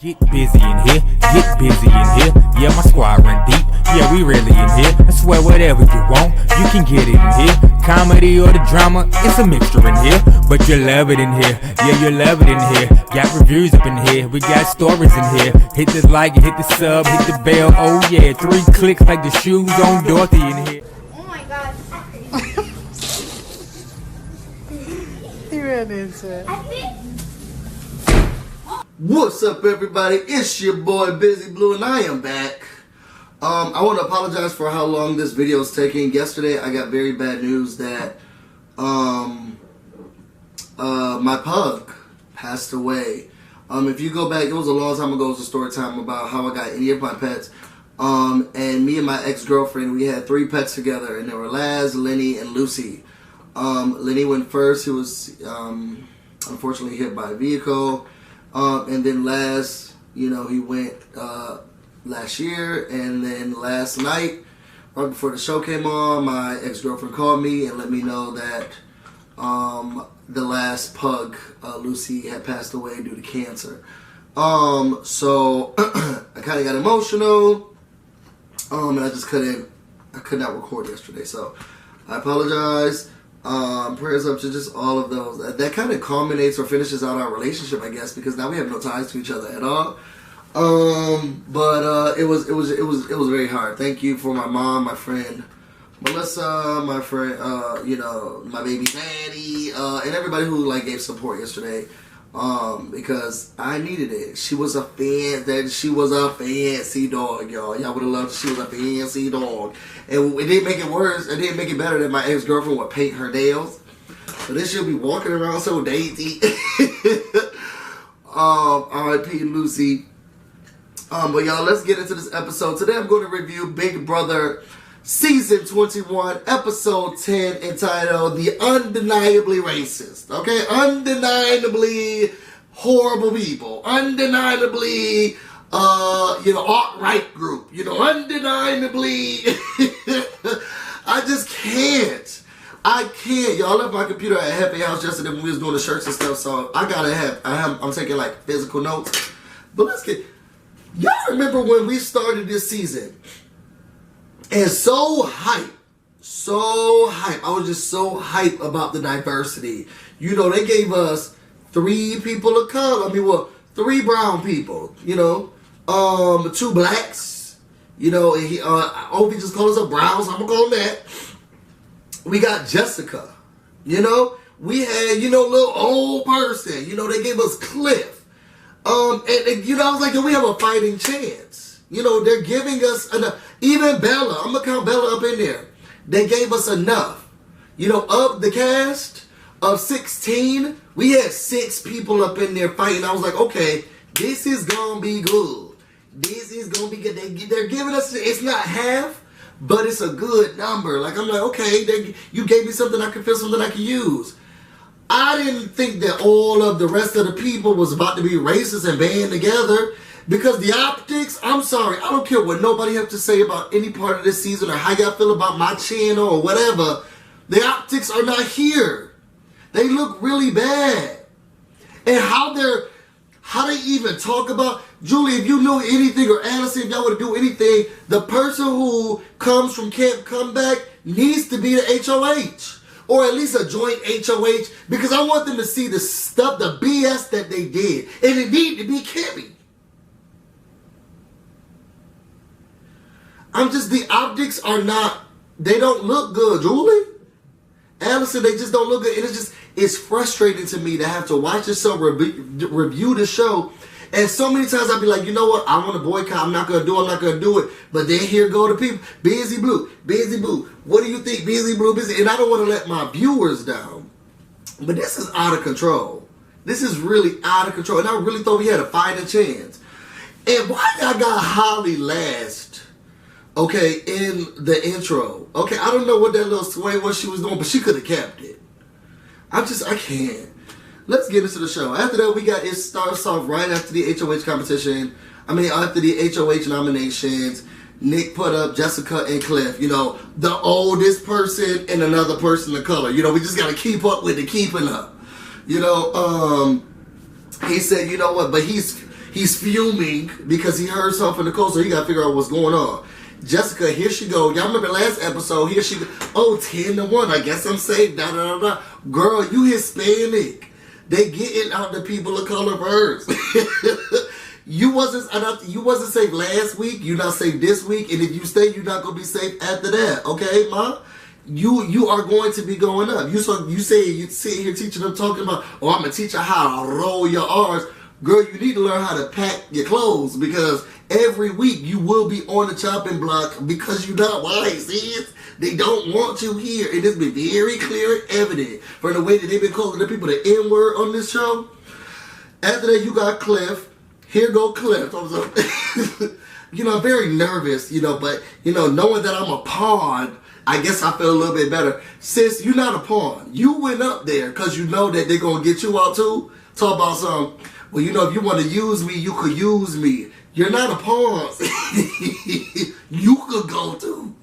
Get busy in here, get busy in here. Yeah, my squad run deep. Yeah, we really in here. I swear whatever you want, you can get it in here. Comedy or the drama, it's a mixture in here. But you love it in here. Yeah, you love it in here. Got reviews up in here. We got stories in here. Hit the like, hit the sub, hit the bell. Oh yeah, 3 clicks like the shoes on Dorothy in here. Oh my god. He ran into it. What's up, everybody? It's your boy Busyblu, and I am back. I want to apologize for how long this video is taking. Yesterday, I got very bad news that my pug passed away. If you go back, it was a long time ago. It was a story time about how I got any of my pets. And me and my ex-girlfriend, we had 3 pets together, and they were Laz, Lenny, and Lucy. Lenny went first. He was unfortunately hit by a vehicle. And then Laz, he went last year, and then last night, right before the show came on, my ex-girlfriend called me and let me know that the last pug, Lucy, had passed away due to cancer. So I kind of got emotional, and I could not record yesterday, so I apologize. Prayers up to just all of those. That kind of culminates or finishes out our relationship, I guess, because now we have no ties to each other at all. But it was very hard. Thank you for my mom, my friend Melissa, my friend, my baby daddy, and everybody who gave support yesterday. Because I needed it. She was a fancy dog, y'all. Y'all would have loved it. She was a fancy dog. And it didn't make it worse. It didn't make it better that my ex-girlfriend would paint her nails. So this she'll be walking around so dainty. R.I.P. Lucy. But y'all, let's get into this episode. Today I'm going to review Big Brother Season 21, Episode 10, entitled The Undeniably Racist. Okay? Undeniably horrible people. Undeniably, alt-right group. Undeniably. I just can't. I can't. Y'all left my computer at Happy House yesterday when we was doing the shirts and stuff, so I'm taking physical notes. But let's get... Y'all remember when we started this season? And so hype. I was just so hype about the diversity. They gave us 3 people of color. 3 brown people. 2 blacks. And Ovi just called us a brown, so I'm gonna call him that. We got Jessica. We had, little old person. They gave us Cliff. I was like, we have a fighting chance. They're giving us enough. Even Bella, I'm going to count Bella up in there. They gave us enough. Of the cast of 16, we had 6 people up in there fighting. I was like, okay, this is going to be good. This is going to be good. They're giving us, it's not half, but it's a good number. I'm like, okay, you gave me something I can feel, something I can use. I didn't think that all of the rest of the people was about to be racist and band together. Because the optics, I'm sorry, I don't care what nobody have to say about any part of this season or how y'all feel about my channel or whatever. The optics are not here. They look really bad. And how they even talk about, Julie, if you know anything, or Allison, if y'all would do anything, the person who comes from Camp Comeback needs to be the HOH. Or at least a joint HOH, because I want them to see the stuff, the BS that they did. And it need to be Kimmy. The optics are not, they don't look good, Julie. Allison, they just don't look good. And it's frustrating to me to have to watch this show, review the show. And so many times I'll be like, you know what, I want to boycott, I'm not going to do it. But then here go the people, Busyblu, what do you think, Busyblu, Busy? And I don't want to let my viewers down. But this is out of control. This is really out of control. And I really thought we had a fighting chance. And why y'all got Holly last? Okay, in the intro. Okay, I don't know what that little sway was she was doing, but she could have kept it. I can't. Let's get into the show. After that, it starts off right after the HOH competition. After the HOH nominations, Nick put up Jessica and Cliff. The oldest person and another person of color. We just got to keep up with the keeping up. He said, you know what, but he's He's fuming because he heard something from Nicole, so he got to figure out what's going on. Jessica, here she go. Y'all remember last episode? Here she go. Oh, 10-1. I guess I'm safe. Da da da da. Girl, you Hispanic. They getting out the people of color first. You wasn't safe last week. You're not safe this week, and if you stay, you're not gonna be safe after that. Okay, Ma? You are going to be going up. You sit here teaching them, talking about, oh, I'm gonna teach you how to roll your R's. Girl, you need to learn how to pack your clothes, because every week you will be on the chopping block because you're not white, sis. They don't want you here. And it's been very clear and evident from the way that they've been calling the people the N-word on this show. After that, you got Cliff. Here go Cliff. I'm very nervous, but, knowing that I'm a pawn, I guess I feel a little bit better. Sis, you're not a pawn. You went up there because you know that they're going to get you out too. Talk about some, well, if you want to use me, you could use me. You're not a pawn. You could go too.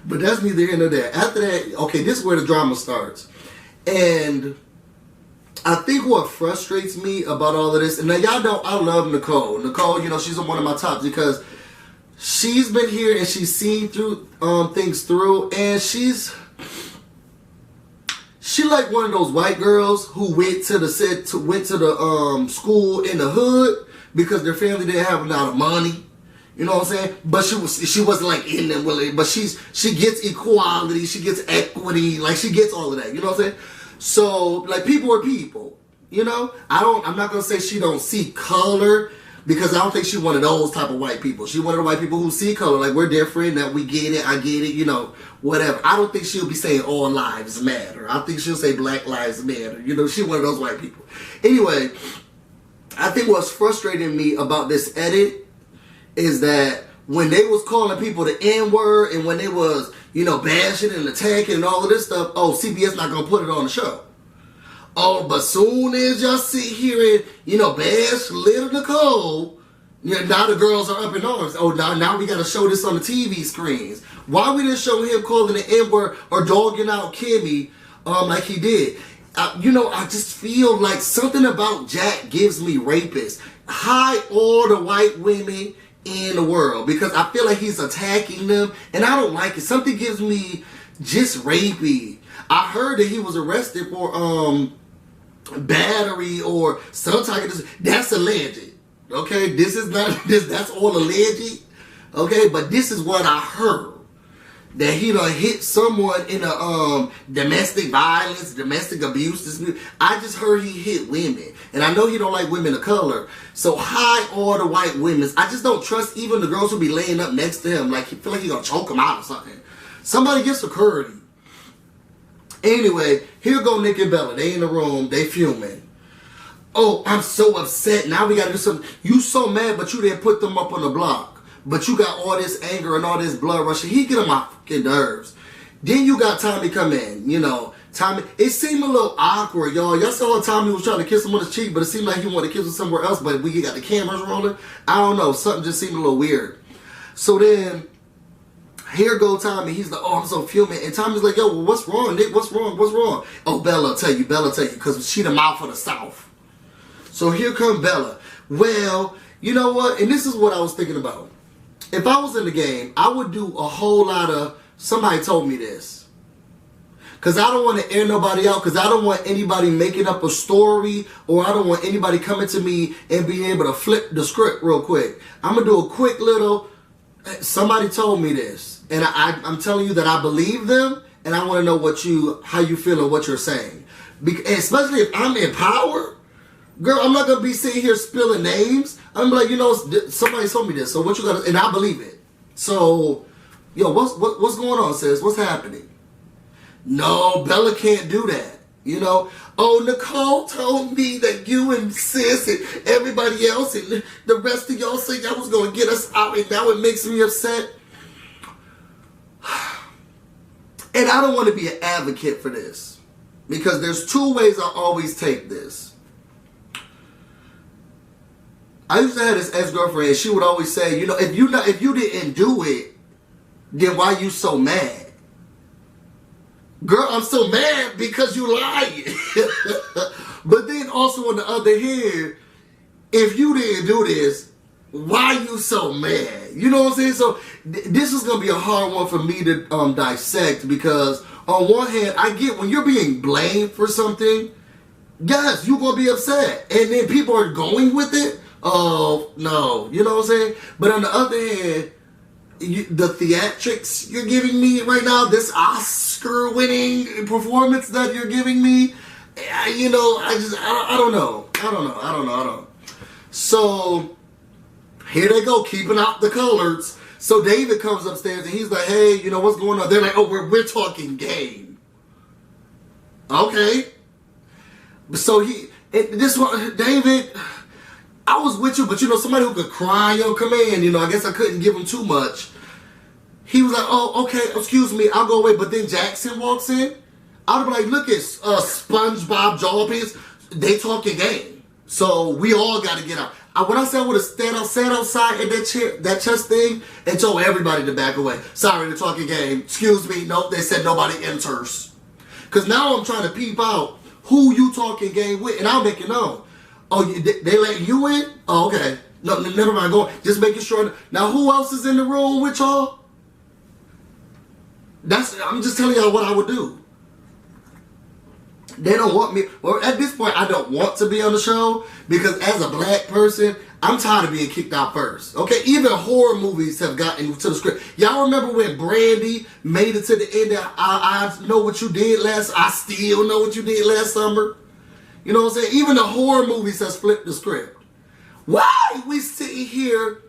But that's neither here nor there. After that, okay, this is where the drama starts. And I think what frustrates me about all of this, and now y'all know I love Nicole. Nicole, she's one of my tops because she's been here and she's seen through things through, and she like one of those white girls who went to the school in the hood because their family didn't have a lot of money. You know what I'm saying? But she wasn't like in them with it. But she gets equality, she gets equity, like she gets all of that. You know what I'm saying? So like people are people. I'm not gonna say she don't see color, because I don't think she's one of those type of white people. She's one of the white people who see color, like we're different, that we get it, I get it, whatever. I don't think she'll be saying all lives matter. I think she'll say Black Lives Matter. She's one of those white people. Anyway, I think what's frustrating me about this edit is that when they was calling people the N-word and when they was, bashing and attacking and all of this stuff, CBS not going to put it on the show. Oh, but soon as y'all sit here and, bash little Nicole, now the girls are up in arms. Oh, now we got to show this on the TV screens. Why we didn't show him calling the N-word or dogging out Kimmy like he did? I just feel like something about Jack gives me rapist. Hi, all the white women in the world, because I feel like he's attacking them and I don't like it. Something gives me just rapey. I heard that he was arrested for battery or some type of this. That's alleged. Okay, this is not this. That's all alleged. Okay, but this is what I heard, that he done hit someone in a domestic violence, domestic abuse dispute. I just heard he hit women, and I know he don't like women of color. So hi, all the white women. I just don't trust even the girls who be laying up next to him. Like he feel like he gonna choke them out or something. Somebody get security. Anyway, here go Nick and Bella. They in the room. They fuming. Oh, I'm so upset. Now we gotta do something. You so mad, but you didn't put them up on the block. But you got all this anger and all this blood rushing. He get on my fucking nerves. Then you got Tommy come in. Tommy, it seemed a little awkward, y'all. Y'all saw how Tommy was trying to kiss him on his cheek, but it seemed like he wanted to kiss him somewhere else, but we got the cameras rolling. I don't know. Something just seemed a little weird. So then, here go Tommy. He's like, oh, I'm so fuming. And Tommy's like, yo, well, what's wrong, Nick? What's wrong? What's wrong? Oh, Bella tell you, because she the mouth of the South. So here come Bella. Well, you know what? And this is what I was thinking about. If I was in the game, I would do a whole lot of, somebody told me this. Because I don't want to air nobody out, because I don't want anybody making up a story, or I don't want anybody coming to me and being able to flip the script real quick. I'm going to do a quick little, somebody told me this, and I'm telling you that I believe them, and I want to know how you feel and what you're saying. Especially if I'm in power, girl, I'm not going to be sitting here spilling names. I'm like, somebody told me this, so what you got to, and I believe it. So, yo, what's going on, sis? What's happening? No, Bella can't do that. Oh, Nicole told me that you and sis and everybody else and the rest of y'all said y'all was going to get us out, and now it makes me upset. And I don't want to be an advocate for this, because there's two ways I always take this. I used to have this ex-girlfriend, and she would always say, if you didn't do it, then why you so mad? Girl, I'm so mad because you lied. But then also on the other hand, if you didn't do this, why you so mad? You know what I'm saying? So this is gonna be a hard one for me to dissect, because on one hand, I get when you're being blamed for something, yes, you're gonna be upset, and then people are going with it. Oh no, you know what I'm saying? But on the other hand, the theatrics you're giving me right now, this Oscar-winning performance that you're giving me, you know, I don't know. So here they go, keeping out the colors. So David comes upstairs and he's like, hey, you know, what's going on? They're like, oh, we're talking game. Okay. So this one, David, I was with you, but you know, somebody who could cry on command, you know, I guess I couldn't give him too much. He was like, oh, okay, excuse me, I'll go away. But then Jackson walks in. I'd be like, look at SpongeBob Jawpins. They talking game. So we all got to get out. When I said I would have sat outside in that chest thing and told everybody to back away. Sorry, they're talking game. Excuse me. Nope, they said nobody enters. Because now I'm trying to peep out who you talking game with, and I'll make it known. Oh, they let you in? Oh, okay. No, never mind. Go. Just making sure. Now, who else is in the room with y'all? I'm just telling y'all what I would do. They don't want me. Well, at this point, I don't want to be on the show, because as a black person, I'm tired of being kicked out first. Okay, even horror movies have gotten to the script. Y'all remember when Brandy made it to the end of I Know What You Did Last. I Still Know What You Did Last Summer. You know what I'm saying? Even the horror movies has flipped the script. Why we sitting here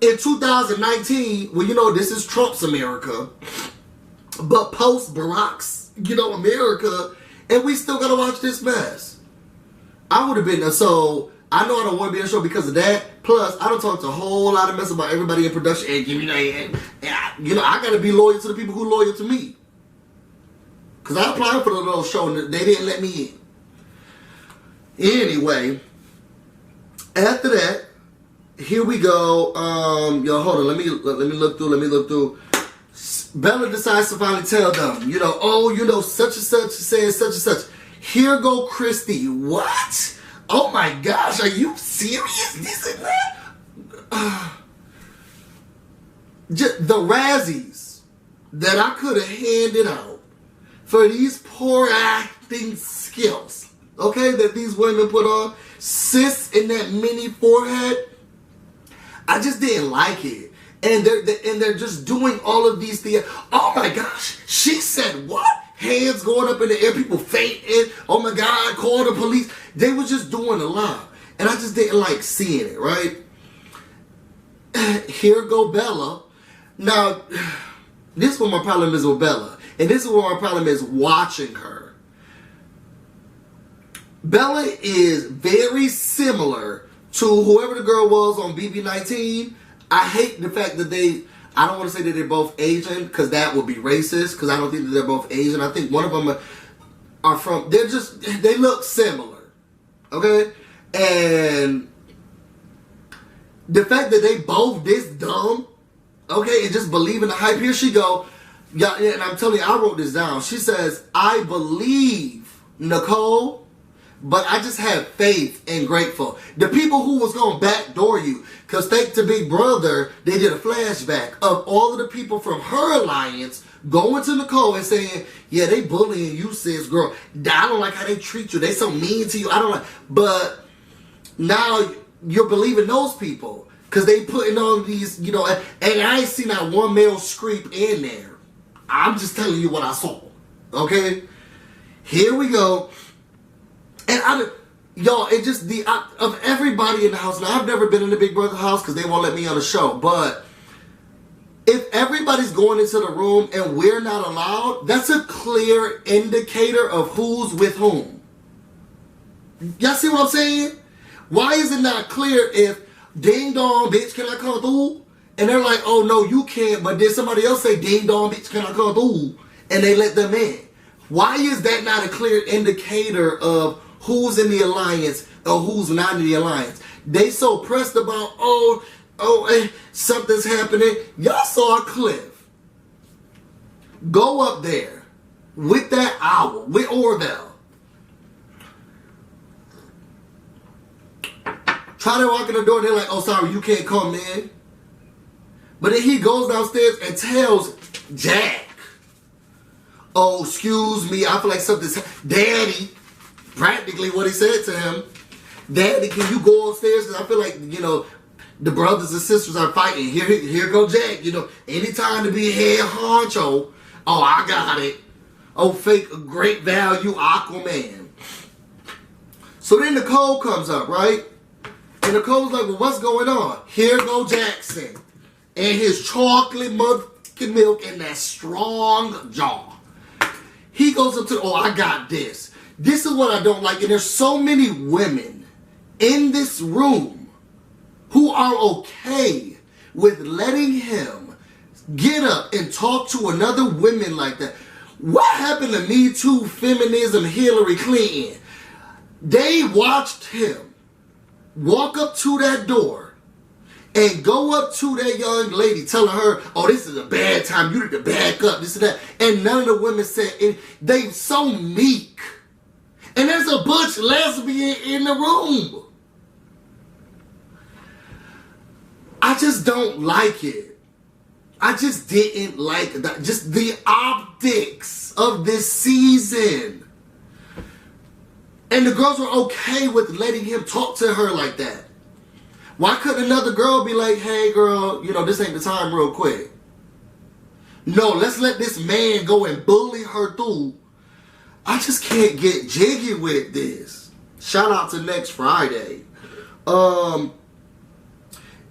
in 2019, well, you know, this is Trump's America, but post Barack's, you know, America, and we still gotta watch this mess. I would have been, so I know I don't want to be on the show because of that. Plus, I don't talk to a whole lot of mess about everybody in production. And, you know, I gotta be loyal to the people who are loyal to me. Because I applied for the little show and they didn't let me in. Anyway, after that, here we go. Yo, hold on. Let me look through. Bella decides to finally tell them, you know, oh, you know, such and such is saying such and such. Here go Christy. What? Oh my gosh, are you serious? This and that? Just the Razzies that I could have handed out for these poor acting skills, okay, that these women put on. Sis in that mini forehead, I just didn't like it. And they're just doing all of these things. Oh my gosh, she said what? Hands going up in the air, people fainting. Oh my God, call the police. They were just doing a lot. And I just didn't like seeing it, right? Here go Bella. Now, this is what my problem is with Bella. And this is what my problem is watching her. Bella is very similar to whoever the girl was on BB19. I hate the fact that I don't want to say that they're both Asian, because that would be racist, because I don't think that they're both Asian. I think one of them are from, they look similar. Okay? And the fact that they both this dumb, okay, and just believe in the hype. Here she go. Yeah, and I'm telling you, I wrote this down. She says, I believe Nicole, but I just have faith and grateful. The people who was going to backdoor you, because thanks to Big Brother, they did a flashback of all of the people from her alliance going to Nicole and saying, yeah, they bullying you, sis, girl. I don't like how they treat you. They so mean to you. I don't like. But now you're believing those people, because they putting on these, you know, and I ain't seen that one male screep in there. I'm just telling you what I saw. Okay? Here we go. And y'all, it just, of everybody in the house, now I've never been in the Big Brother house because they won't let me on the show, but if everybody's going into the room and we're not allowed, that's a clear indicator of who's with whom. Y'all see what I'm saying? Why is it not clear if ding dong, bitch, can I come through? And they're like, oh no, you can't, but then somebody else say ding dong, bitch, can I come through? And they let them in. Why is that not a clear indicator of who's in the alliance or who's not in the alliance? They so pressed about, something's happening. Y'all saw a cliff. Go up there with that owl, with Orville. Try to walk in the door and they're like, oh, sorry, you can't come in. But then he goes downstairs and tells Jack, oh, excuse me, I feel like something's... Daddy, practically what he said to him, Daddy, can you go upstairs? Because I feel like, you know, the brothers and sisters are fighting. Here go Jack, you know, anytime to be head honcho. Oh, I got it. Oh, fake great value Aquaman. So then Nicole comes up, right? And Nicole's like, well, what's going on? Here go Jackson. And his chocolate motherfucking milk and that strong jaw. He goes up to, oh, I got this. This is what I don't like. And there's so many women in this room who are okay with letting him get up and talk to another woman like that. What happened to Me Too, feminism, Hillary Clinton? They watched him walk up to that door and go up to that young lady telling her, oh, this is a bad time, you need to back up, this and that. And none of the women said it. They so meek. And there's a butch lesbian in the room. I just don't like it. I just didn't like that. Just the optics of this season. And the girls were okay with letting him talk to her like that. Why couldn't another girl be like, hey girl, you know, this ain't the time real quick. No, let's let this man go and bully her through. I just can't get jiggy with this. Shout out to next Friday.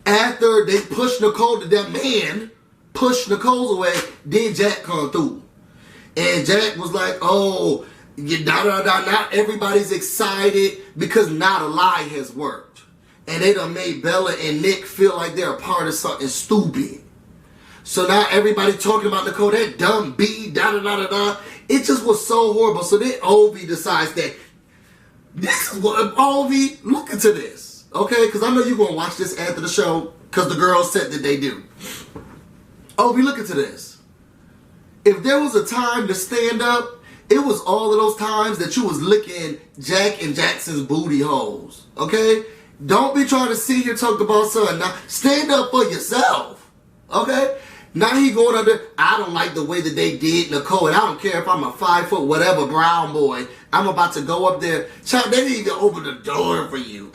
After they pushed Nicole, that man pushed Nicole away, then Jack come through. And Jack was like, oh, not everybody's excited because not a lie has worked. And they done made Bella and Nick feel like they're a part of something stupid. So now everybody talking about Nicole, that dumb B, It just was so horrible. So then Ovi decides that this is what, Ovi, look into this. Okay, because I know you're going to watch this after the show because the girls said that they do. Ovi, look into this. If there was a time to stand up, it was all of those times that you was licking Jack and Jackson's booty holes. Okay? Don't be trying to sit here talk about something. Now, stand up for yourself. Okay? Now he going up there, I don't like the way that they did Nicole, and I don't care if I'm a 5 foot whatever brown boy. I'm about to go up there. Child, they didn't even open the door for you.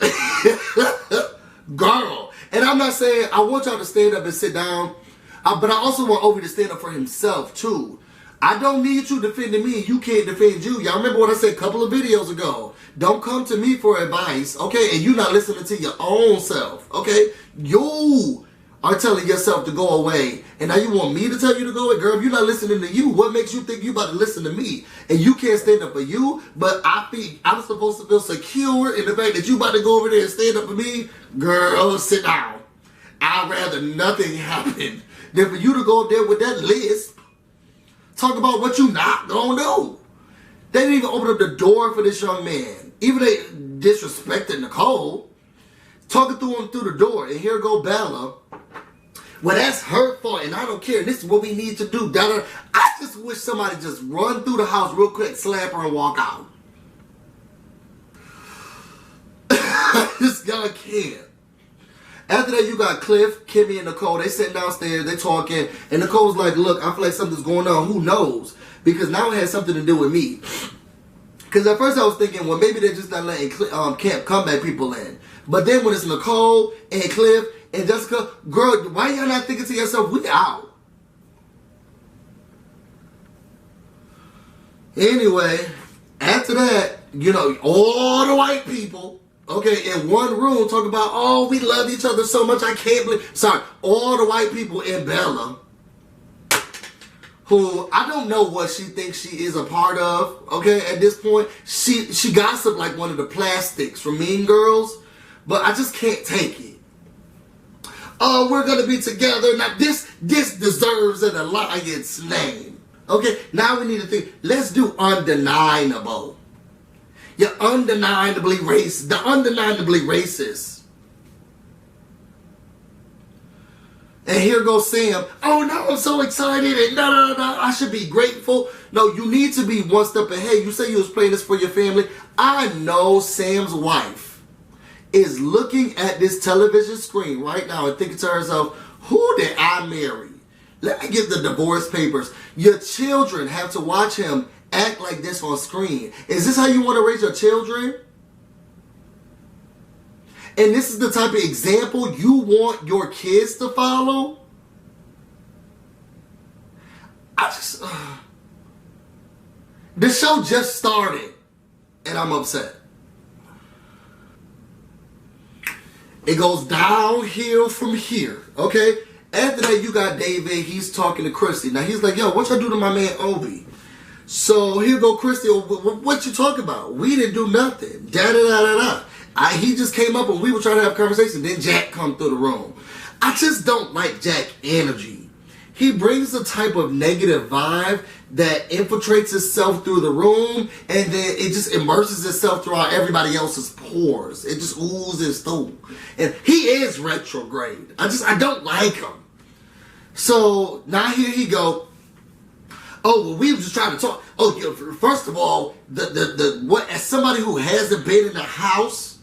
Girl. And I'm not saying, I want y'all to stand up and sit down, but I also want Ovi to stand up for himself too. I don't need you defending me, you can't defend you. Y'all remember what I said a couple of videos ago. Don't come to me for advice, okay? And you not listening to your own self, okay? You are telling yourself to go away. And now you want me to tell you to go away? Girl, if you're not listening to you, what makes you think you about to listen to me? And you can't stand up for you, but I'm supposed to feel secure in the fact that you about to go over there and stand up for me? Girl, sit down. I'd rather nothing happen than for you to go up there with that lisp. Talk about what you not gonna do. They didn't even open up the door for this young man. Even they disrespected Nicole. Talking through him through the door. And here go Bella. Well, that's her fault, and I don't care. This is what we need to do. I just wish somebody just run through the house real quick, slap her, and walk out. This guy can't. After that, you got Cliff, Kimmy, and Nicole. They sitting downstairs, they talking, and Nicole's like, look, I feel like something's going on. Who knows? Because now it has something to do with me. Because at first I was thinking, well, maybe they're just not letting Camp Comeback people in. But then when it's Nicole and Cliff and Jessica, girl, why y'all not thinking to yourself, we out? Anyway, after that, you know, all the white people, okay, in one room talking about, oh, we love each other so much, I can't believe, sorry, all the white people in Bella, who I don't know what she thinks she is a part of, okay, at this point. She gossiped like one of the plastics from Mean Girls, but I just can't take it. Oh, we're going to be together. Now, this deserves an alliance name. Okay, now we need to think, let's do undeniable. You're undeniably racist. The undeniably racist. And here goes Sam. Oh no, I'm so excited. And no, I should be grateful. No, you need to be one step ahead. You say you was playing this for your family. I know Sam's wife is looking at this television screen right now and thinking to herself, who did I marry? Let me get the divorce papers. Your children have to watch him act like this on screen. Is this how you want to raise your children? And this is the type of example you want your kids to follow? The show just started, and I'm upset. It goes downhill from here, okay? After that, you got David. He's talking to Christy. Now, he's like, yo, what y'all do to my man Obi? So, here go Christy. What you talking about? We didn't do nothing. Da-da-da-da-da. He just came up and we were trying to have a conversation. Then Jack come through the room. I just don't like Jack energy. He brings a type of negative vibe that infiltrates itself through the room, and then it just immerses itself throughout everybody else's pores. It just oozes through. And he is retrograde. I don't like him. So now here he go. Oh, well, we were just trying to talk. Oh, first of all, as somebody who hasn't been in the house,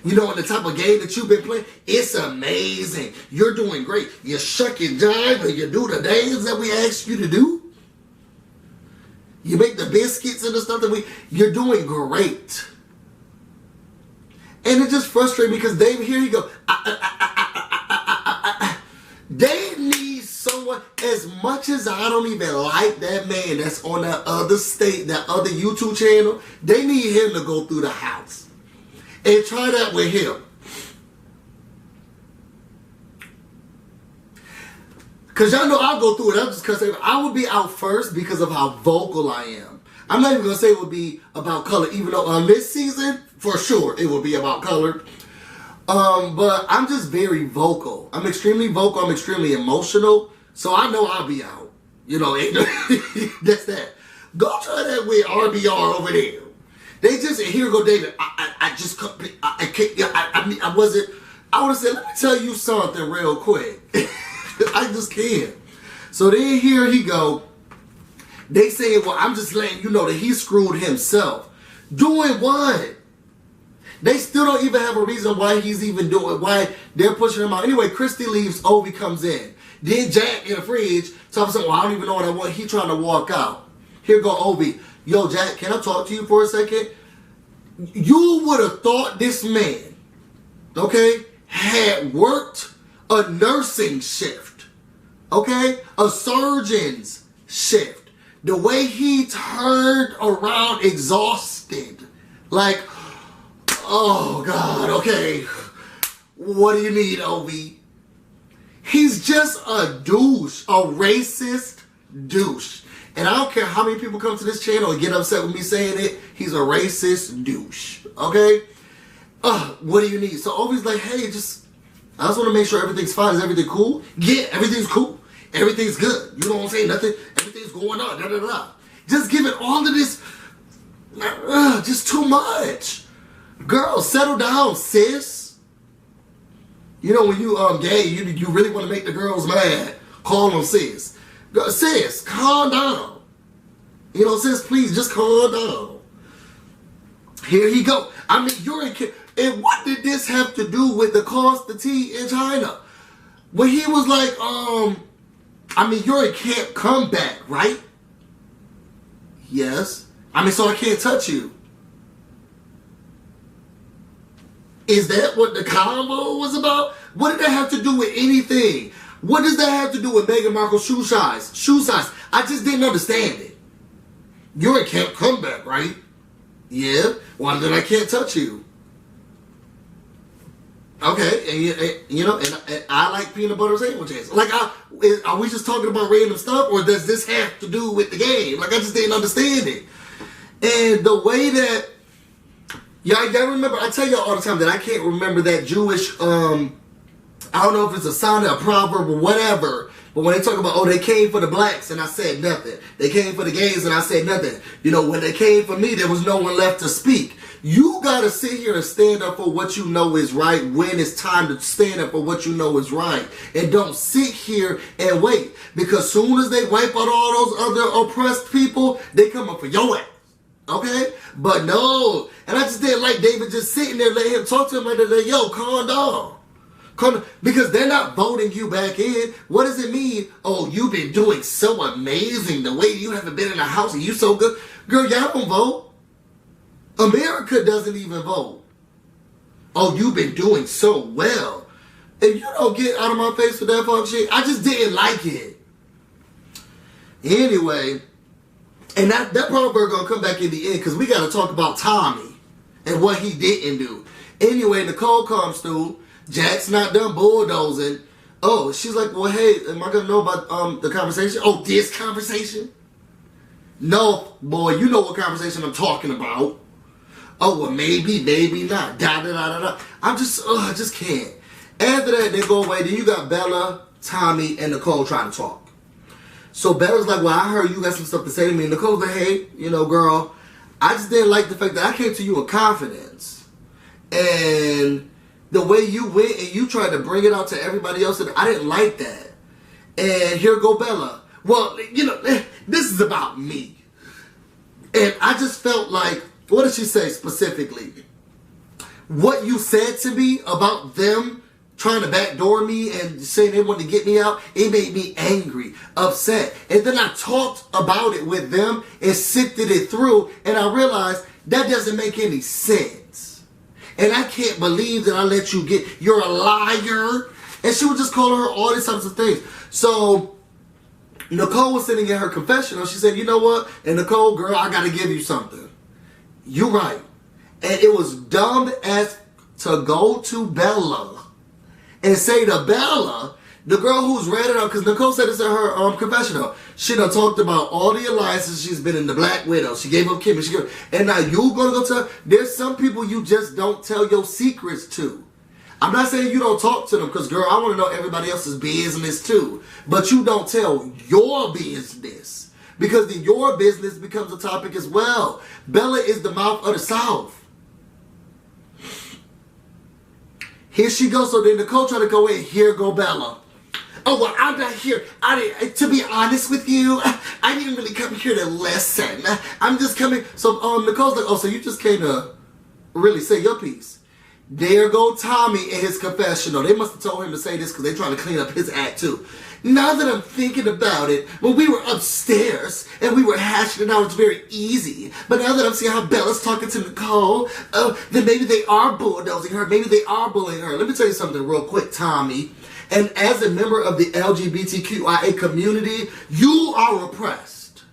you know, in the type of game that you've been playing, it's amazing. You're doing great. You shuck and jive and you do the things that we asked you to do. You make the biscuits and the stuff that you're doing great. And it just frustrates me because Dave, here you go. Dave needs someone, as much as I don't even like that man that's on that other YouTube channel, they need him to go through the house. And try that with him. Because y'all know I'll go through it. I'm just going to say I would be out first because of how vocal I am. I'm not even going to say it would be about color, even though on this season, for sure, it will be about color. But I'm just very vocal. I'm extremely vocal. I'm extremely emotional. So I know I'll be out. You know, that's that. Go try that with RBR over there. They just, here go David. I would have said, let me tell you something real quick. I just can't. So then here he go. They say, well, I'm just letting you know that he screwed himself. Doing what? They still don't even have a reason why he's even doing, why they're pushing him out. Anyway, Christy leaves, Obi comes in. Then Jack in the fridge, so I'm saying, well, I don't even know what I want. He trying to walk out. Here go Obi. Yo, Jack, can I talk to you for a second? You would have thought this man, okay, had worked a nursing shift, okay, a surgeon's shift. The way he turned around exhausted, like, oh God, okay, what do you need, Obi? He's just a douche, a racist douche. And I don't care how many people come to this channel and get upset with me saying it. He's a racist douche. Okay? What do you need? So Obi's like, hey, I just want to make sure everything's fine. Is everything cool? Yeah, everything's cool. Everything's good. You don't say nothing. Everything's going on. Da, da, da. Just giving all of this. Just too much. Girl, settle down, sis. You know when you gay, you really want to make the girls mad. Call them sis. Sis, calm down. You know, sis, please just calm down. Here he go. I mean, you're in camp. And what did this have to do with the cost of tea in China? When he was like, I mean, you're in camp comeback, right? Yes. I mean, so I can't touch you. Is that what the combo was about? What did that have to do with anything? What does that have to do with Meghan Markle's shoe size? I just didn't understand it. You're in camp comeback, right? Yeah. Well, then I can't touch you. Okay, and you know, and I like peanut butter sandwiches. Like, are we just talking about random stuff, or does this have to do with the game? Like, I just didn't understand it. And the way that, y'all remember, I tell y'all all the time that I can't remember that Jewish, I don't know if it's a sound or a proverb or whatever, but when they talk about, oh, they came for the blacks and I said nothing. They came for the gays and I said nothing. You know, when they came for me, there was no one left to speak. You gotta sit here and stand up for what you know is right when it's time to stand up for what you know is right. And don't sit here and wait. Because soon as they wipe out all those other oppressed people, they come up for your ass. Okay? But no. And I just didn't like David just sitting there letting him talk to him like that. Yo, calm down. Because they're not voting you back in. What does it mean? Oh, you've been doing so amazing. The way you haven't been in the house and you so good. Girl, y'all don't vote. America doesn't even vote. Oh, you've been doing so well. If you don't get out of my face with that fuck shit, I just didn't like it. Anyway, and that part we're going to come back in the end because we got to talk about Tommy and what he didn't do. Anyway, Nicole comes through. Jack's not done bulldozing. Oh, she's like, well, hey, am I going to know about the conversation? Oh, this conversation? No, boy, you know what conversation I'm talking about. Oh, well, maybe not. Da. I just can't. After that, they go away. Then you got Bella, Tommy, and Nicole trying to talk. So Bella's like, well, I heard you got some stuff to say to me. Nicole's like, hey, girl, I just didn't like the fact that I came to you with confidence. And the way you went and you tried to bring it out to everybody else, and I didn't like that. And here go Bella. Well, this is about me. And I just felt like, what did she say specifically? What you said to me about them trying to backdoor me and saying they wanted to get me out, it made me angry, upset. And then I talked about it with them and sifted it through, and I realized that doesn't make any sense. And I can't believe that I let you get, you're a liar. And she was just calling her all these types of things. So Nicole was sitting in her confessional. She said, you know what? And Nicole, girl, I got to give you something. You're right. And it was dumb as to go to Bella and say to Bella, the girl who's read it up, because Nicole said this in her confessional. She done talked about all the alliances she's been in, the Black Widow. She gave up Kim. And now you gonna go tell, there's some people you just don't tell your secrets to. I'm not saying you don't talk to them, because girl, I want to know everybody else's business too. But you don't tell your business, because then your business becomes a topic as well. Bella is the mouth of the South. Here she goes. So then Nicole tried to go in. Here go Bella. Oh, well, I'm not here. To be honest with you, I didn't really come here to listen. I'm just coming. So Nicole's like, oh, so you just came to really say your piece. There go Tommy in his confessional. They must have told him to say this because they're trying to clean up his act too. Now that I'm thinking about it, when we were upstairs and we were hashing it out, it's very easy. But now that I'm seeing how Bella's talking to Nicole, then maybe they are bulldozing her. Maybe they are bullying her. Let me tell you something real quick, Tommy. And as a member of the LGBTQIA community, you are oppressed.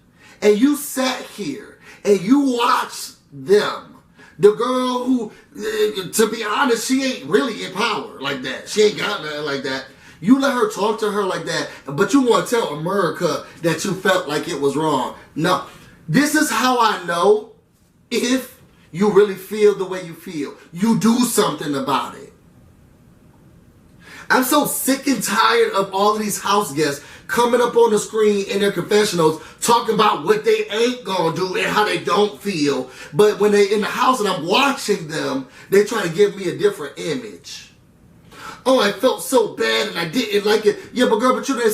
And you sat here and you watched them. The girl who, to be honest, she ain't really in power like that. She ain't got nothing like that. You let her talk to her like that, but you want to tell America that you felt like it was wrong. No, this is how I know if you really feel the way you feel. You do something about it. I'm so sick and tired of all of these house guests coming up on the screen in their confessionals talking about what they ain't gonna do and how they don't feel. But when they in the house and I'm watching them, they try to give me a different image. Oh, I felt so bad and I didn't like it. Yeah, but girl, but you didn't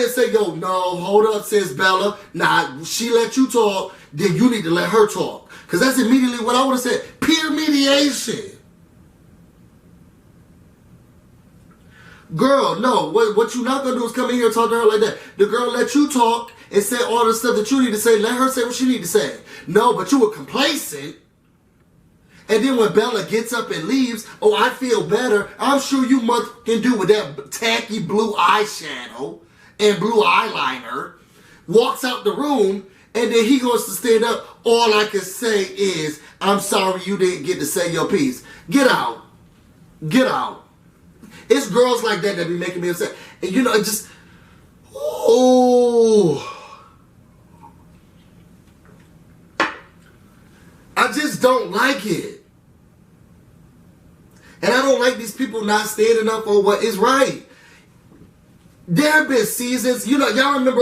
say, yo, no, hold up, says Bella. Nah, she let you talk, then you need to let her talk. Because that's immediately what I would have said. Peer mediation. Girl, no, what you not going to do is come in here and talk to her like that. The girl let you talk and say all the stuff that you need to say. Let her say what she need to say. No, but you were complacent. And then when Bella gets up and leaves, oh, I feel better. I'm sure you can do with that tacky blue eyeshadow and blue eyeliner. Walks out the room, and then he goes to stand up. All I can say is, I'm sorry you didn't get to say your piece. Get out. Get out. It's girls like that be making me upset. And it just, I just don't like it. And I don't like these people not standing up for what is right. There have been seasons, y'all remember,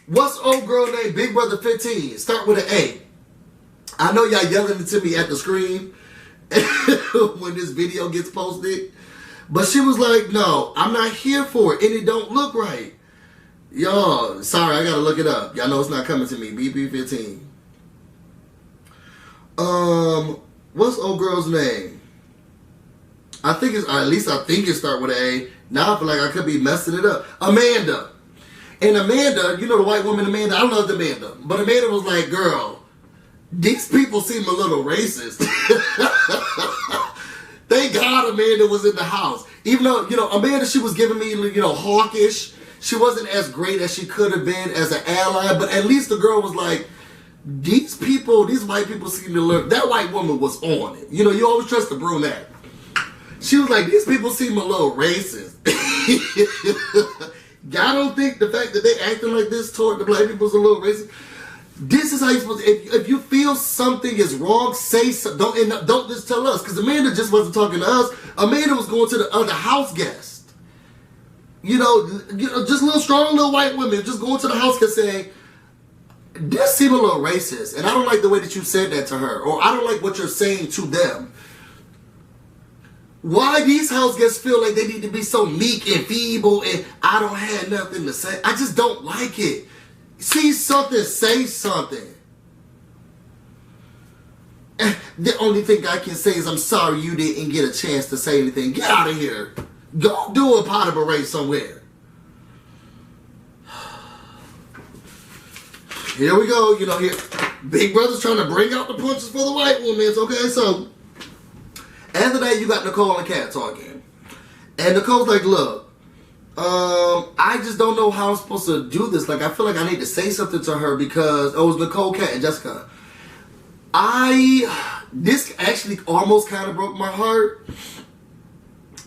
what's old girl named Big Brother 15? Start with an A. I know y'all yelling it to me at the screen when this video gets posted. But she was like, no, I'm not here for it. And it don't look right. Y'all, sorry, I got to look it up. Y'all know it's not coming to me. BP15. What's old girl's name? I think it's, at least I think it start with an A. Now I feel like I could be messing it up. Amanda. And Amanda, you know the white woman Amanda? I loved Amanda. But Amanda was like, girl, these people seem a little racist. Thank God Amanda was in the house. Even though, Amanda, she was giving me, hawkish. She wasn't as great as she could have been as an ally. But at least the girl was like, these white people seem to look. That white woman was on it. You always trust the brunette. She was like, these people seem a little racist. I don't think the fact that they acting like this toward the black people is a little racist. This is how you're supposed to, if you feel something is wrong, say so. Don't just tell us. Because Amanda just wasn't talking to us. Amanda was going to the other house guest. Just little strong little white women just going to the house guest saying, this seems a little racist. And I don't like the way that you said that to her. Or I don't like what you're saying to them. Why these house guests feel like they need to be so meek and feeble and I don't have nothing to say. I just don't like it. See something, say something. The only thing I can say is I'm sorry you didn't get a chance to say anything. Get out of here. Go do a pot of beret somewhere. Here we go. Here Big Brother's trying to bring out the punches for the white woman. Okay, so after that, you got Nicole and Kat talking. And Nicole's like, look, I just don't know how I'm supposed to do this. Like, I feel like I need to say something to her because it was Nicole, Kat, and Jessica. This actually almost kind of broke my heart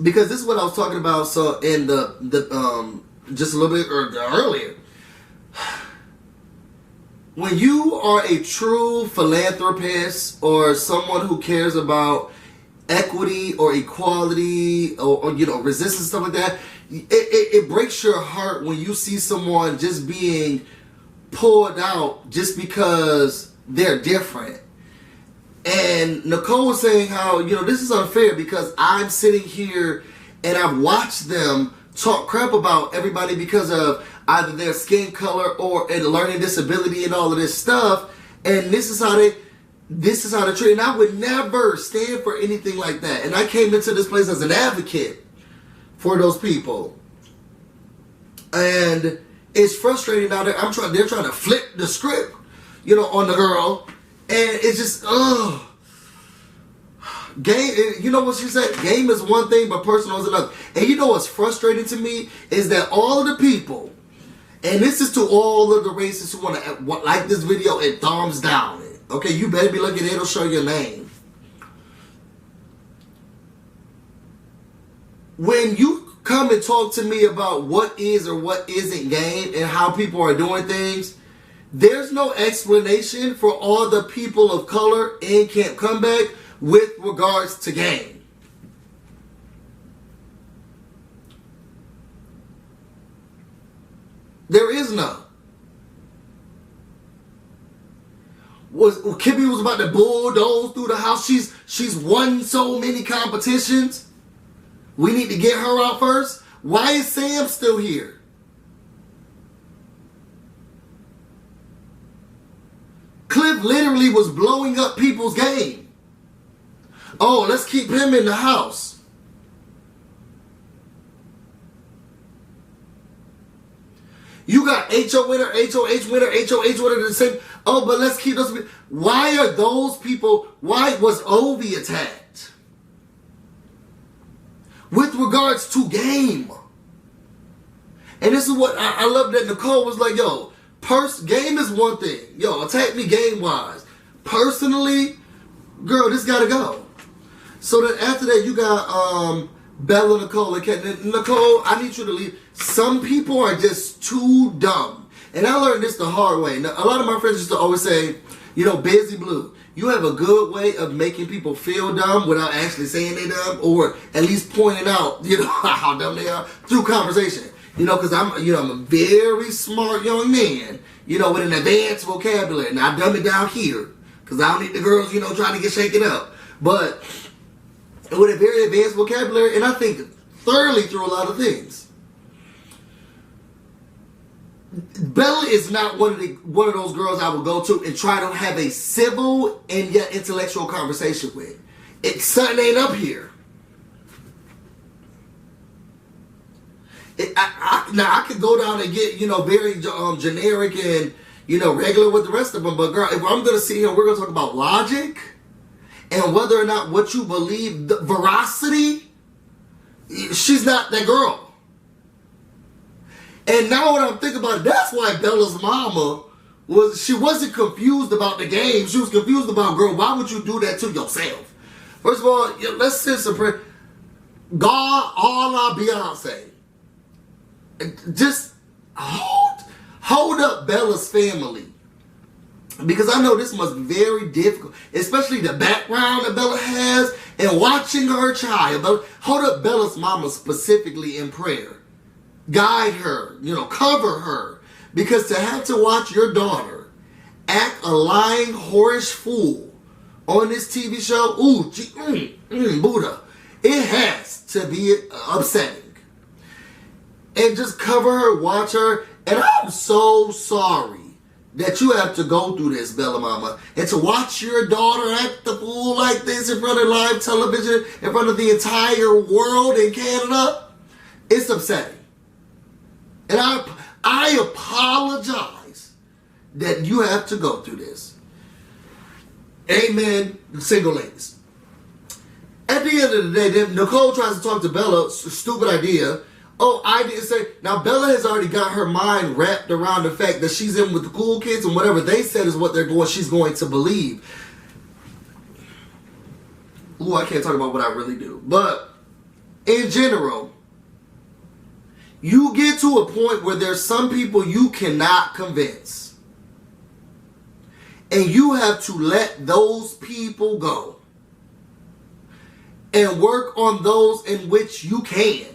because this is what I was talking about. So in the just a little bit earlier, when you are a true philanthropist or someone who cares about equity or equality or resistance, stuff like that, it breaks your heart when you see someone just being pulled out just because they're different. And Nicole was saying how, this is unfair because I'm sitting here and I've watched them talk crap about everybody because of either their skin color or a learning disability and all of this stuff. And this is how they treat. And I would never stand for anything like that. And I came into this place as an advocate for those people. And it's frustrating now that they're trying to flip the script, on the girl. And it's just, game, you know what she said? Game is one thing, but personal is another. And what's frustrating to me is that all of the people, and this is to all of the racists who want to like this video and thumbs down it. Okay, you better be looking, it'll show your name. When you come and talk to me about what is or what isn't game and how people are doing things, there's no explanation for all the people of color in Camp Comeback with regards to game. There is none. Kimmy was about to bulldoze through the house. She's won so many competitions. We need to get her out first. Why is Sam still here? Cliff literally was blowing up people's game. Oh, let's keep him in the house. You got HO winner, HOH winner, HOH winner the same. Oh, but let's keep those people. Why are those people, why was Ovi attacked? With regards to game. And this is what I love that Nicole was like, yo, game is one thing. Yo, attack me game-wise. Personally, girl, this gotta go. So then after that, you got Bella, Nicole, and Kat. Nicole, I need you to leave. Some people are just too dumb. And I learned this the hard way. Now, a lot of my friends used to always say, Busyblu, you have a good way of making people feel dumb without actually saying they're dumb, or at least pointing out, how dumb they are through conversation. Because I'm a very smart young man, with an advanced vocabulary. And I dumb it down here, because I don't need the girls, trying to get shaken up. But with a very advanced vocabulary, and I think thoroughly through a lot of things. Bella is not one of those girls I would go to and try to have a civil and yet intellectual conversation with. Something ain't up here. Now I could go down and get, very generic and, regular with the rest of them. But girl, if I'm going to sit here and we're going to talk about logic and whether or not what you believe, the veracity, she's not that girl. And now when I'm thinking about it, that's why Bella's mama she wasn't confused about the game. She was confused about, girl, why would you do that to yourself? First of all, let's say some prayer. God, Allah, Beyonce. Just hold up Bella's family. Because I know this must be very difficult. Especially the background that Bella has and watching her child. Hold up Bella's mama specifically in prayer. Guide her, cover her. Because to have to watch your daughter act a lying, whorish fool on this TV show, Buddha, it has to be upsetting. And just cover her, watch her. And I'm so sorry that you have to go through this, Bella Mama. And to watch your daughter act the fool like this in front of live television, in front of the entire world in Canada, it's upsetting. And I apologize that you have to go through this. Amen, single ladies. At the end of the day, Nicole tries to talk to Bella, stupid idea. Oh, I didn't say. Now, Bella has already got her mind wrapped around the fact that she's in with the cool kids and whatever they said is what she's going to believe. Ooh, I can't talk about what I really do. But in general, you get to a point where there's some people you cannot convince. And you have to let those people go. And work on those in which you can.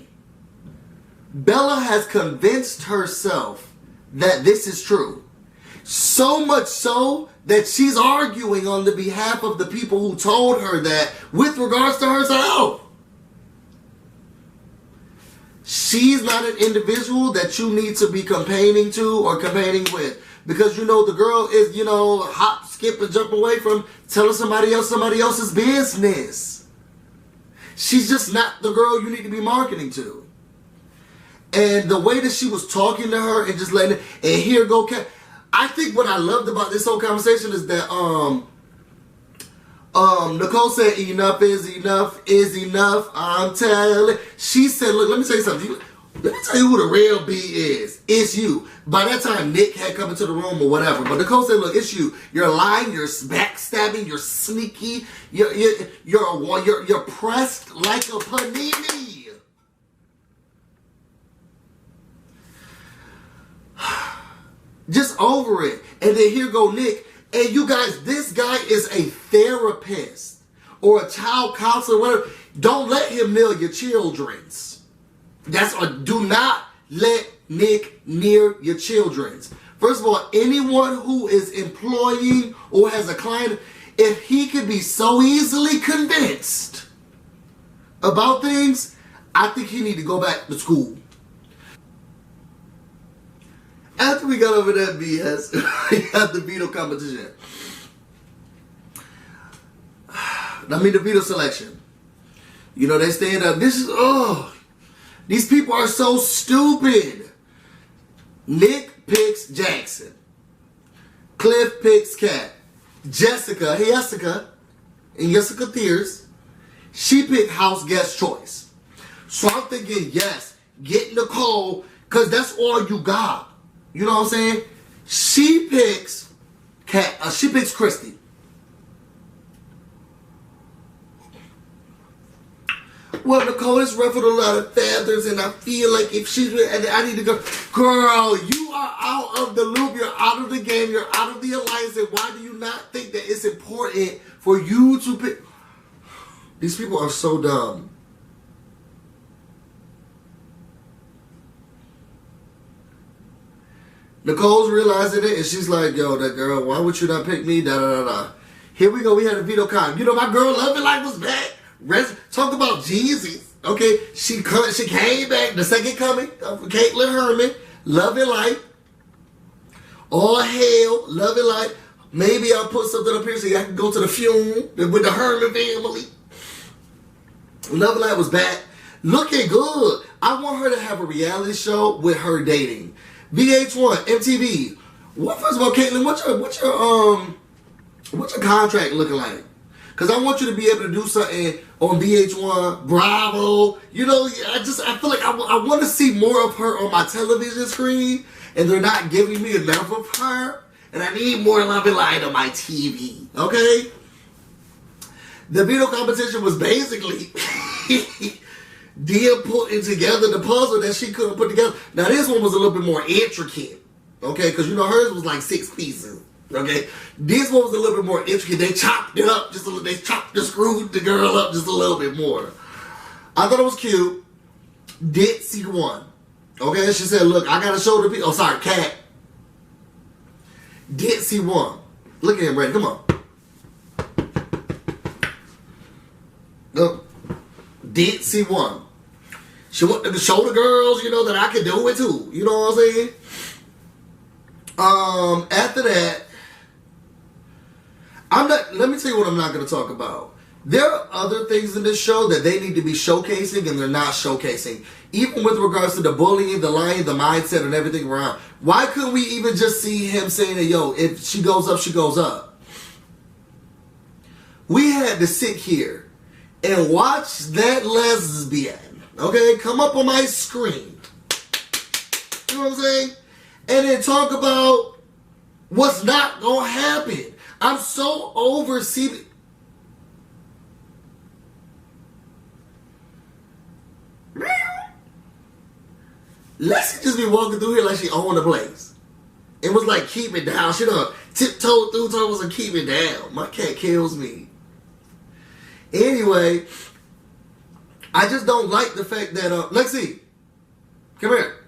Bella has convinced herself that this is true. So much so that she's arguing on the behalf of the people who told her that with regards to herself. She's not an individual that you need to be campaigning to or campaigning with. Because the girl is, hop, skip, and jump away from telling somebody else's business. She's just not the girl you need to be marketing to. And the way that she was talking to her and just letting it, and here go, I think what I loved about this whole conversation is that Nicole said enough is enough. I'm telling. She said, look, let me tell you something. Let me tell you who the real B is. It's you. By that time, Nick had come into the room or whatever. But Nicole said, look, it's you. You're lying. You're backstabbing. You're sneaky. You're pressed like a panini. Just over it. And then here go Nick. And you guys, this guy is a therapist or a child counselor, whatever. Don't let him near your children's. Do not let Nick near your children's. First of all, anyone who is employing or has a client, if he can be so easily convinced about things, I think he need to go back to school. After we got over that BS, we had the veto competition. The veto selection. They stand up. These people are so stupid. Nick picks Jackson. Cliff picks Kat. Jessica, and Jessica Tears, she picked house guest choice. So I'm thinking, yes, get Nicole, because that's all you got. You know what I'm saying? She picks Christy. Well, Nicole has ruffled a lot of feathers, and I feel like if she's, I need to go. Girl, you are out of the loop. You're out of the game. You're out of the alliance. And why do you not think that it's important for you to pick? These people are so dumb. Nicole's realizing it, and she's like, yo, that girl, why would you not pick me? Da da da da. Here we go. We had a veto con. My girl Love It Like was back. Talk about Jeezy. Okay, she came back. The second coming of Caitlin Herman. Love It Like. All hell, love it like. Maybe I'll put something up here so I can go to the funeral with the Herman family. Love it like was back. Looking good. I want her to have a reality show with her dating. VH1, MTV. First of all, Caitlin, what's your contract looking like? Because I want you to be able to do something on VH1, Bravo. You know, I feel like I want to see more of her on my television screen, and they're not giving me enough of her. And I need more Love and Light on my TV. Okay? The veto competition was basically Dia putting together the puzzle that she couldn't put together. Now, this one was a little bit more intricate. Okay? Because, you know, hers was like 6 pieces. Okay? This one was a little bit more intricate. They chopped it up just a little. They screwed the girl up just a little bit more. I thought it was cute. Ditzy won. Okay? She said, look, I got to show the people. Oh, sorry, Cat. Ditzy won. Look at him, Brady. Come on. Look. Ditzy won. She wanted to show the girls, you know, that I could do it too. You know what I'm saying? After that, let me tell you what I'm not going to talk about. There are other things in this show that they need to be showcasing and they're not showcasing. Even with regards to the bullying, the lying, the mindset, and everything around. Why couldn't we even just see him saying that, yo, if she goes up, she goes up? We had to sit here and watch that lesbian, okay, come up on my screen. You know what I'm saying? And then talk about what's not going to happen. I'm so over CB. Lexi just be walking through here like she owned the place. It was like, keep it down. She done tiptoed through, told us to keep it down. My cat kills me. Anyway, I just don't like the fact that, Lexi, come here.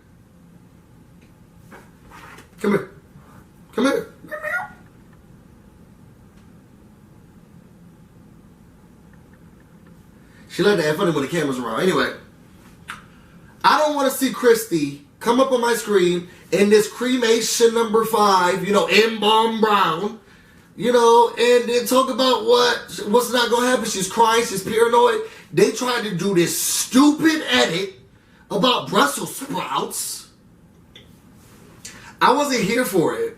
Come here. Come here. She like to have funny when the camera's around. Anyway, I don't want to see Christy come up on my screen in this cremation number 5, you know, embalm brown, you know, and then talk about what's not going to happen. She's crying. She's paranoid. They tried to do this stupid edit about Brussels sprouts. I wasn't here for it.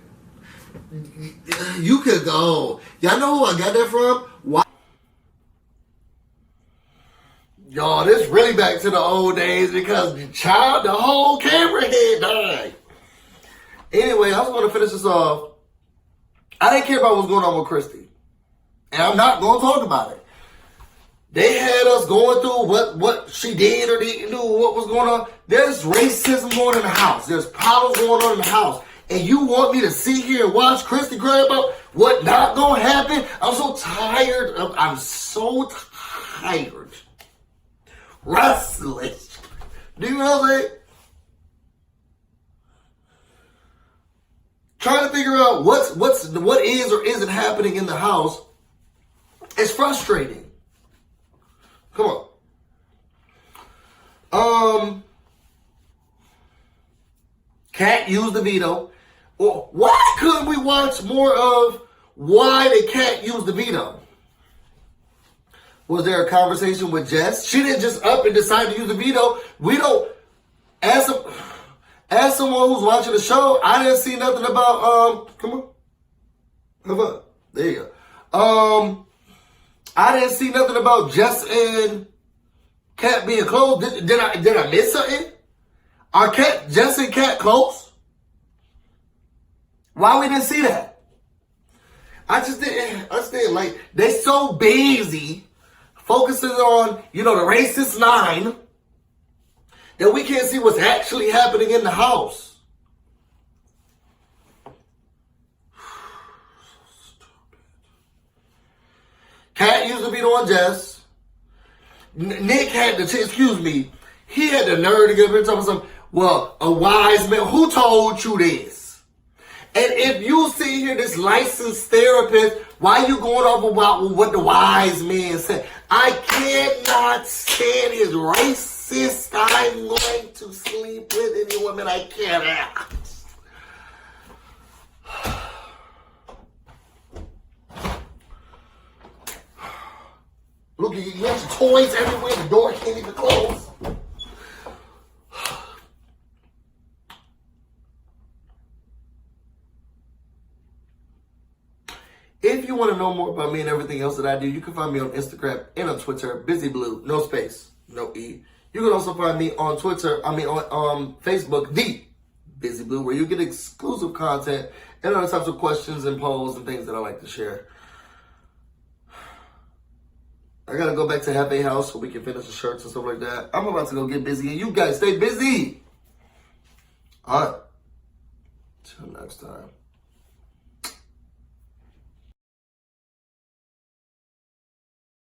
You could go. Y'all know who I got that from? Why? Y'all, this really back to the old days because the whole camera head died. Anyway, I just want to finish this off. I didn't care about what's going on with Christy. And I'm not going to talk about it. They had us going through what she did or didn't do, what was going on. There's racism going on in the house. There's problems going on in the house. And you want me to sit here and watch Christy cry about what not going to happen? I'm so tired. I'm so tired. Restless. Do you know what I'm saying? Trying to figure out what is or isn't happening in the house is frustrating. Come on. Cat used the veto. Well, why couldn't we watch more of why the cat used the veto? Was there a conversation with Jess? She didn't just up and decide to use the veto. We don't. As someone who's watching the show, I didn't see nothing about come on. Come on. There you go. I didn't see nothing about Jess and Cat being close. Did I miss something? Are Jess and Cat close? Why we didn't see that? I just didn't like. They so busy focusing on, you know, the racist 9 that we can't see what's actually happening in the house. Cat used to be the one, Jess. Nick had the, excuse me, he had the nerve to get up and talk about something. Well, a wise man, who told you this? And if you see here this licensed therapist, why you going off about what the wise man said? I cannot stand his racist, I'm going to sleep with any woman I cannot. toys everywhere. The door can't even close. If you want to know more about me and everything else that I do, you can find me on Instagram and on Twitter, Busyblu, no space, no E. You can also find me on on Facebook, The Busyblu, where you get exclusive content and other types of questions and polls and things that I like to share. I gotta go back to Happy House so we can finish the shirts and stuff like that. I'm about to go get busy, and you guys stay busy. All right. Till next time.